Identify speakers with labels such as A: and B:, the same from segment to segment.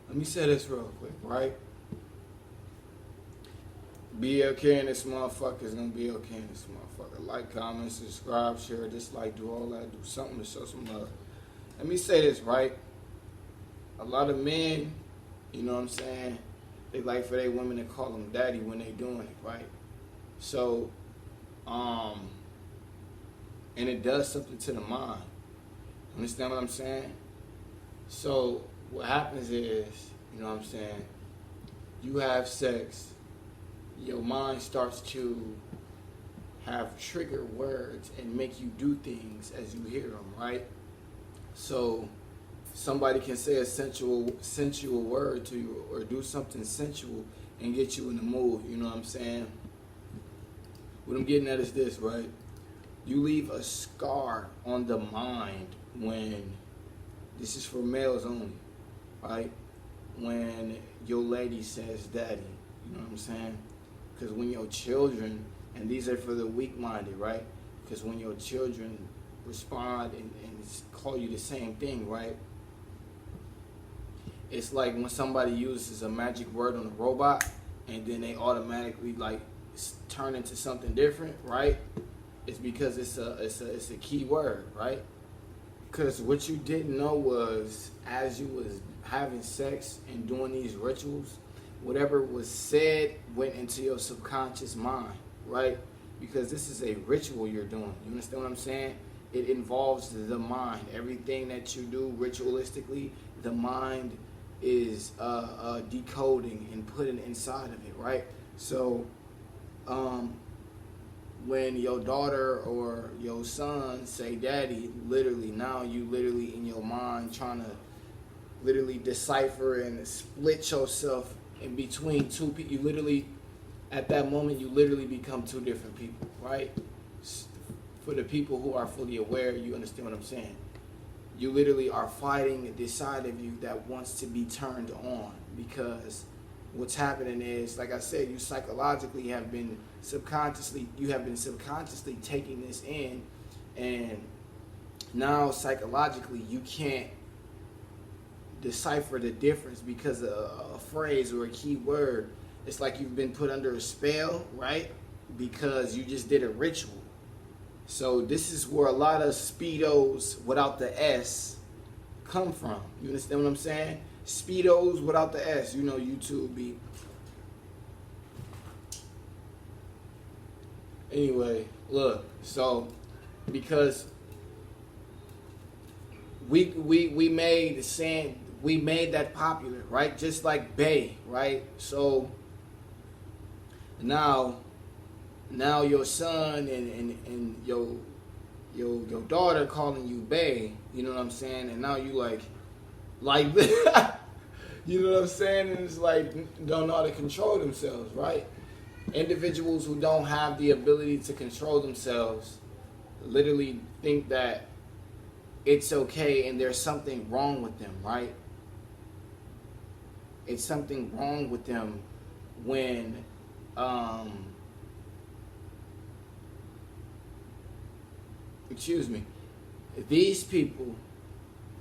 A: Let me say this real quick, right? Be okay in this motherfucker is gonna be okay in this motherfucker. Like, comment, subscribe, share, dislike, do all that. Do something to show some love. Let me say this, right? A lot of men, you know what I'm saying, they like for their women to call them daddy when they doing it, right? So, and it does something to the mind. Understand what I'm saying? So, what happens is, you know what I'm saying, you have sex, your mind starts to have trigger words and make you do things as you hear them, right? So somebody can say a sensual word to you or do something sensual and get you in the mood, you know what I'm saying? What I'm getting at is this, right? You leave a scar on the mind when, this is for males only, right? When your lady says daddy, you know what I'm saying? Because when your children, and these are for the weak-minded, right? Because when your children respond and call you the same thing, right? It's like when somebody uses a magic word on a robot and then they automatically like turn into something different, right? It's because it's a key word, right? Because what you didn't know was, as you was having sex and doing these rituals, whatever was said went into your subconscious mind, right? Because this is a ritual you're doing. You understand what I'm saying? It involves the mind. Everything that you do ritualistically, the mind is decoding and putting inside of it, right? So when your daughter or your son say daddy, literally now you literally in your mind trying to literally decipher and split yourself in between two people. You literally, at that moment, you literally become two different people, right? For the people who are fully aware, you understand what I'm saying. You literally are fighting this side of you that wants to be turned on, because what's happening is, like I said, you psychologically have been subconsciously taking this in, and now psychologically you can't decipher the difference because of a phrase or a key word. It's like you've been put under a spell, right? Because you just did a ritual. So this is where a lot of speedos without the S come from. You understand what I'm saying? Speedos without the S. You know, YouTube be. Anyway, look. So because we made that popular, right? Just like Bay, right? So now your son and your daughter calling you Bay, you know what I'm saying? And now you like you know what I'm saying? And it's like don't know how to control themselves, right? Individuals who don't have the ability to control themselves literally think that it's okay and there's something wrong with them, right? It's something wrong with them when excuse me, these people,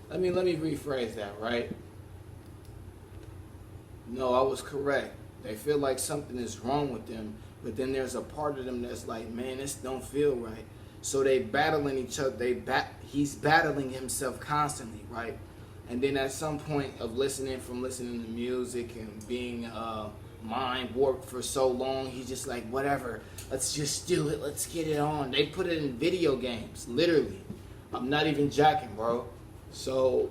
A: let me rephrase that, right? No, I was correct. They feel like something is wrong with them, but then there's a part of them that's like, man, this don't feel right. So they battling each other. He's battling himself constantly, right? And then at some point of listening to music and being mind warped for so long, he's just like, whatever, let's just do it, let's get it on. They put it in video games, literally. I'm not even jacking, bro. So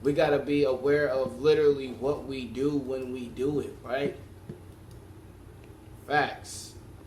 A: we gotta be aware of literally what we do when we do it, right? Facts.